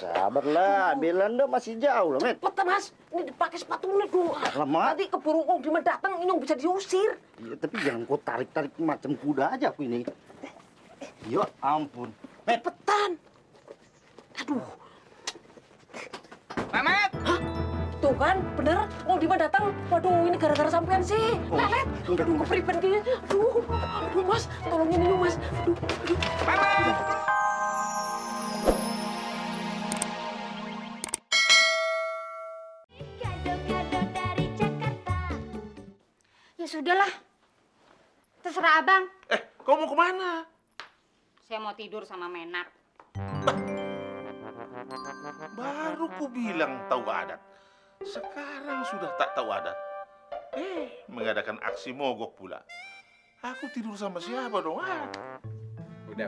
sabarlah, Belanda masih jauh loh, Met. Cepet, Mas. Ini dipakai sepatunya dong. Lama. Nanti keburu Kong Diman datang, ini bisa diusir. Iya, tapi jangan kau tarik-tarik macam kuda aja aku ini. Ya ampun. Met. Cepetan. Aduh. Memet! Hah? Tuh kan, bener. Kong Diman datang. Waduh, ini gara-gara sampean sih. Oh, Memet. enggak. Aduh, kepriben gini. Aduh, Mas. Tolongin ini, Mas. Aduh. Memet! Gado-gado dari Jakarta. Ya sudahlah, terserah abang. Kau mau kemana? Saya mau tidur sama Menak. Baru ku bilang tahu adat. Sekarang sudah tak tahu adat. Mengadakan aksi mogok pula. Aku tidur sama siapa dong? Udah.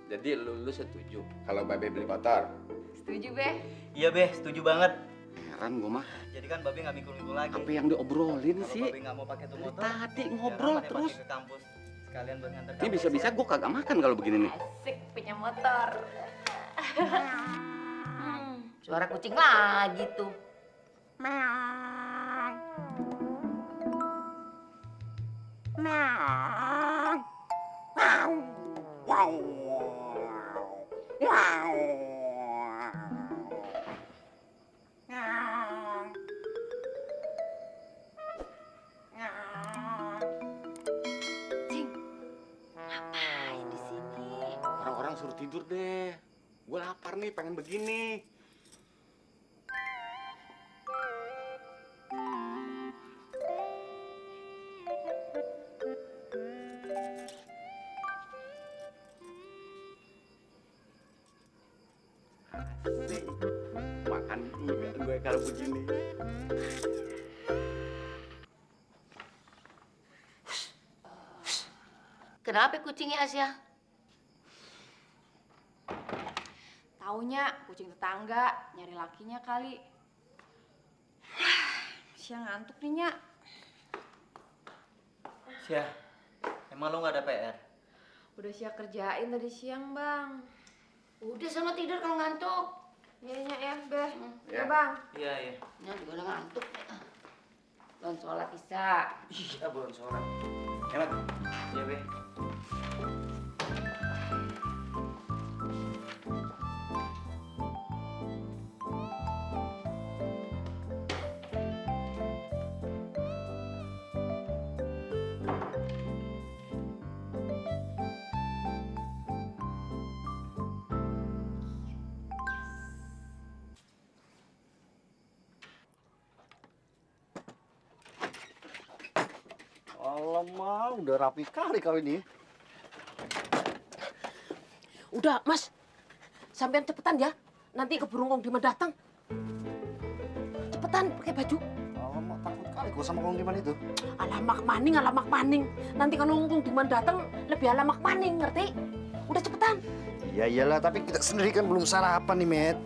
Jadi lu setuju kalau Babe beli motor? Setuju, Be? Iya, Be, setuju banget. Heran gua mah. Jadi kan Babe nggak mikul-mikul lagi. Apa yang diobrolin Kalau sih? Babe nggak mau pakai tuh motor, Tadi biar ngobrol Rahman yang terus. pakai ke kampus. Sekalian buat nganter Ini kampus, bisa-bisa ya. gua kagak makan kalau begini nih. Asik punya motor. Suara kucing lagi tuh. Cing, ngapain di sini? Orang-orang suruh tidur deh. Gua lapar nih, pengen begini. Asik. Makan juga gue kalau begini. Kenapa kucingnya, Asia? Taunya kucing tetangga nyari lakinya kali. Siang ngantuk nih, Nya. Sia, emang lo nggak ada PR? Udah Sia kerjain tadi siang, Bang. Udah sama tidur kalau ngantuk. Iya, Nya ya, Beh. Ya. Ya, Bang. Iya. Nah, juga udah ngantuk. Belum sholat Isya. Iya, belum sholat. Hemat. Iya, Be. Alamak, udah rapi kali kau ini. Udah, Mas. Sampean cepetan ya. Nanti keburu Kong Diman datang. Cepetan pakai baju. Alamak, takut kali kau sama Kong Diman itu. Alamak maning. Nanti kalau Kong Diman datang lebih alamak maning, ngerti? Udah cepetan. Iya iyalah, tapi kita sendiri kan belum sarapan nih, Met.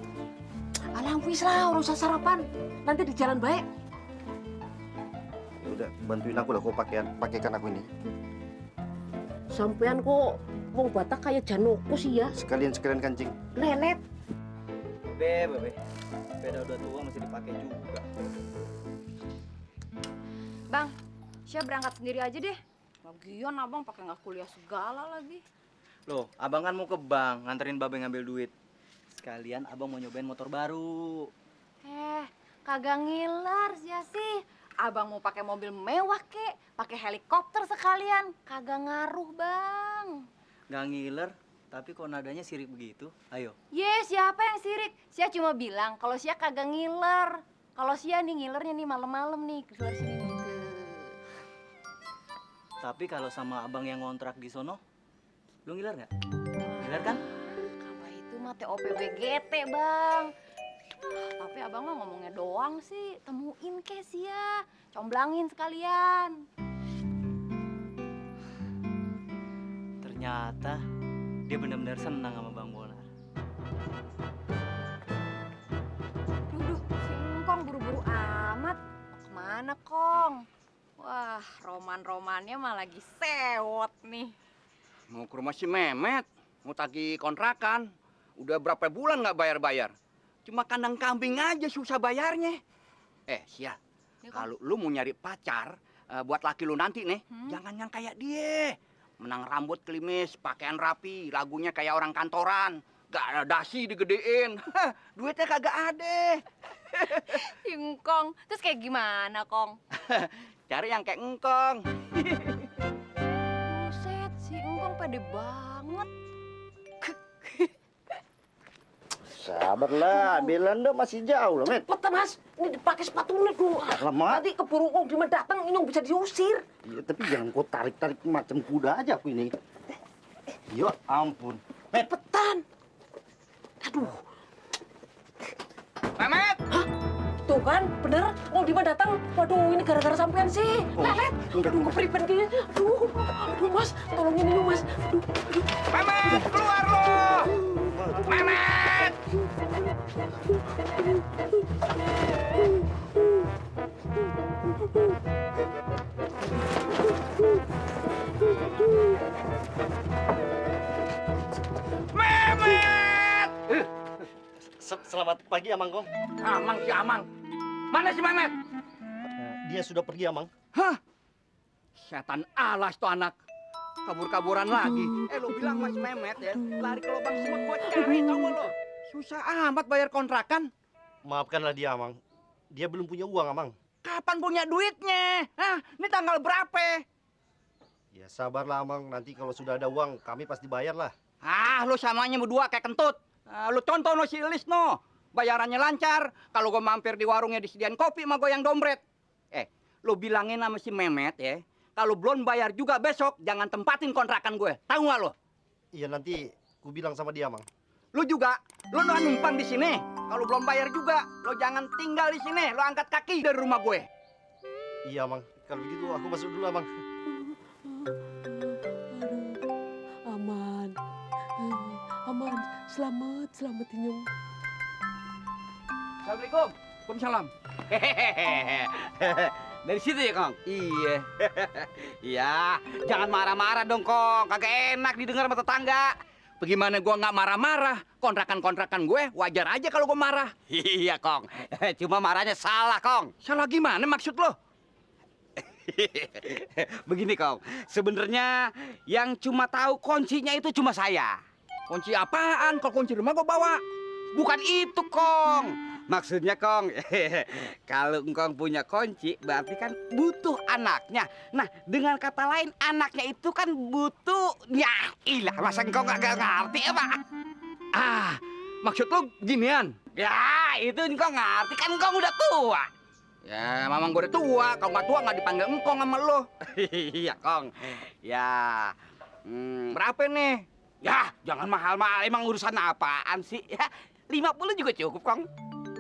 Alah, wis lah, urusan sarapan. Nanti di jalan baik. Ya udah, bantuin aku lah kau pakaikan aku ini. Sampean kok wong Batak kayak Janoko sih ya. Sekalian kancing. Lelet. Be. Sepeda udah tua masih dipakai juga. Bang, Sia berangkat sendiri aja deh. Lagian abang pakai nggak kuliah segala lagi. Loh, abang kan mau ke bank nganterin Babe ngambil duit. Sekalian abang mau nyobain motor baru. Kagak ngiler Sia sih. Abang mau pakai mobil mewah kek, pakai helikopter sekalian. Kagak ngaruh, Bang. Nggak ngiler, tapi kok nadanya sirik begitu? Ayo. Siapa yang sirik? Sia cuma bilang kalau Sia kagak ngiler. Kalau Sia nih ngilernya nih malam-malam nih keluar sini nih. Tapi kalau sama abang yang ngontrak di sono, lu ngiler nggak? Ngiler kan? Kalau itu mah TOPBGT, Bang. Tapi abang mah ngomongnya doang sih. Temuin ke Sia, comblangin sekalian. Ternyata dia benar-benar senang sama Bang Bonar. Duh, singkong buru-buru amat. Mau kemana, Kong? Wah, roman-romannya mah lagi sewot nih. Mau ke rumah si Memet, mau tagih kontrakan. Udah berapa bulan nggak bayar-bayar. Cuma kandang kambing aja susah bayarnya. Sial. Ya, Kong. Kalau lu mau nyari pacar buat laki lu nanti nih, jangan yang kayak dia. Menang rambut klimis, pakaian rapi, lagunya kayak orang kantoran. Gak ada dasi digedein. Duitnya kagak ada. Kong, terus kayak gimana, Kong? Cari yang kayak engkong. Buset, si Engkong pede banget. Sabarlah, Belanda masih jauh loh, Met. Cepetan mas, ini dipakai sepatunya dulu. Alamak. Nanti keburu Ong Diman datang, ini bisa diusir. Ya, tapi jangan kau tarik-tarik macam kuda aja aku ini. Ya ampun. Met, Cepetan. Aduh, Memet! tuh kan, bener. Ong Diman datang. Waduh, ini gara-gara sampean sih. Lelet. Aduh, kepriben gini. Aduh, mas, tolongin ini mas. Aduh. Memet, keluar lo! Memet! Memet! Selamat pagi, Amang Kong. Amang si Amang. Mana si Memet? Dia sudah pergi, Amang. Hah? Setan alas tuh anak. Kabur-kaburan lagi. Lo bilang Mas Memet ya, lari ke lubang semut buat cari, tau gak lo? Susah amat bayar kontrakan. Maafkanlah dia, Amang. Dia belum punya uang, Amang. Kapan punya duitnya? Hah? Ini tanggal berapa? Ya sabarlah, Amang. Nanti kalau sudah ada uang, kami pasti bayar lah. Lo samanya berdua kayak kentut. Lo contoh no si Ilis no. Bayarannya lancar. Kalau gue mampir di warungnya disediain kopi sama goyang dompet. Lo bilangin sama si Memet ya. Kalau belum bayar juga besok, jangan tempatin kontrakan gue. Tahu nggak lo? Iya, nanti ku bilang sama dia, Amang. Lo juga, lo numpang di sini. Kalau belum bayar juga, lo jangan tinggal di sini. Lo angkat kaki dari rumah gue. Iya, Amang. Kalau begitu aku masuk dulu, Amang. Aman. Aman. Selamat Inyong. Assalamualaikum. Waalaikumsalam. Dari situ ya, Kong? Iya. Iya, jangan marah-marah dong, Kong. Kagak enak didengar sama tetangga. Bagaimana gua nggak marah-marah? Kontrakan-kontrakan gue wajar aja kalau gua marah. Iya, Kong. Cuma marahnya salah, Kong. Salah gimana maksud lo? Begini, Kong. Sebenarnya yang cuma tahu kuncinya itu cuma saya. Kunci apaan? Kalau kunci rumah gua bawa. Bukan itu, Kong. Maksudnya, Kong, kalau Engkong punya kunci, berarti kan butuh anaknya. Nah, dengan kata lain, anaknya itu kan butuh... Ya, ilah, masa Engkong gak ngerti apa? Maksud lu ginian? Ya, itu Engkong ngerti, kan Engkong udah tua. Ya, mamang gue udah tua, kalau nggak tua nggak dipanggil Engkong sama lo. Iya, Kong. Ya, berapa nih? Ya, jangan mahal-mahal, emang urusan apaan sih? Ya, 50 juga cukup, Kong.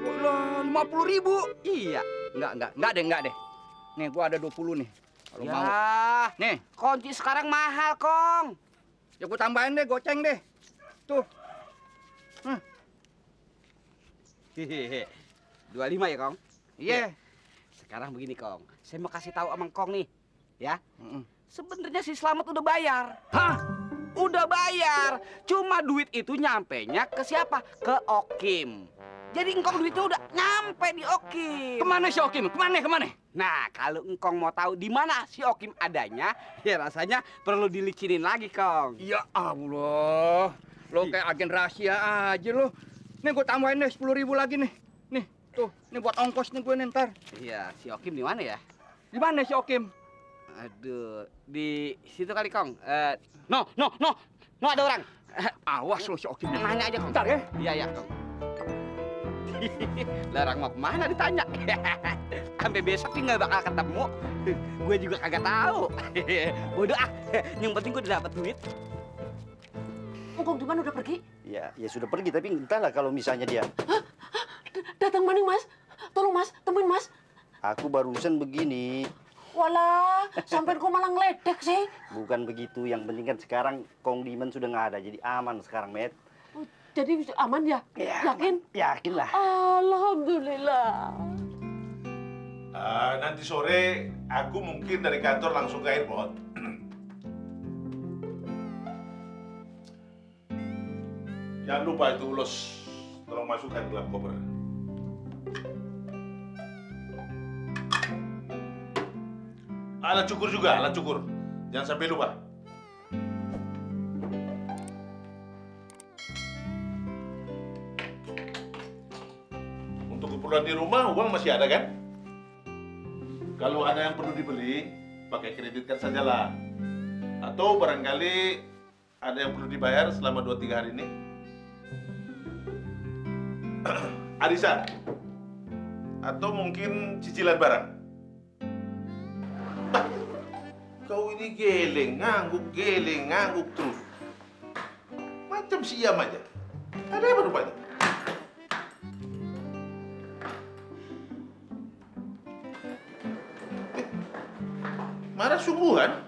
Lah, 50.000? Iya. Enggak deh. Nih, gua ada 20 nih. Kalau mau. Nih, kunci sekarang mahal, Kong. Ya gua tambahin deh, goceng deh. Tuh. 25 ya, Kong? Iya. Sekarang begini, Kong. Saya mau kasih tahu sama Kong nih. Ya. Sebenarnya si Slamet udah bayar. Hah? Udah bayar. Cuma duit itu nyampenya ke siapa? Ke Okim. Jadi Engkong duitnya udah nyampe di Okim. Kemana si Okim? Kemana? Nah, kalau Engkong mau tahu di mana si Okim adanya, ya rasanya perlu dilicinin lagi, Kong. Ya Allah. Lo kayak agen rahasia aja lo. Nih gue tambahin deh 10.000 lagi nih. Nih, tuh. Nih buat ongkos nih gue ntar. Iya, si Okim di mana ya? Di mana si Okim? Aduh, di situ kali, Kong. No, ada orang. Awas lo si Okim. Nanya aja, Kong. Bentar ya. Iya, Kong. Larang mau kemana ditanya. Sampai besok nggak bakal ketemu. Gue juga kagak tahu. Bodoh ah. Yang penting gue udah dapat duit. Ong Diman udah pergi? Ya sudah pergi, tapi entahlah kalau misalnya dia. Datang mana, Mas? Tolong, Mas. Temuin, Mas. Aku barusan begini. Walah, sampai kok malah ngeledek sih. Bukan begitu, yang penting kan sekarang Kong Diman sudah nggak ada, jadi aman sekarang, Met. Jadi aman ya? Yakin? Yakin lah. Alhamdulillah. Nanti sore aku mungkin dari kantor langsung ke airport. Jangan lupa itu ulos, tolong masukkan ke dalam koper. Alat cukur juga, alat cukur. Jangan sampai lupa. Untuk keperluan di rumah, uang masih ada kan? Kalau ada yang perlu dibeli, pakai kreditkan sajalah. Atau barangkali ada yang perlu dibayar selama 2-3 hari ini. Arisan. Atau mungkin cicilan barang. Bah, kau ini geleng ngangguk terus. Macam siam aja. Ada apa rupanya? Marah sungguhan?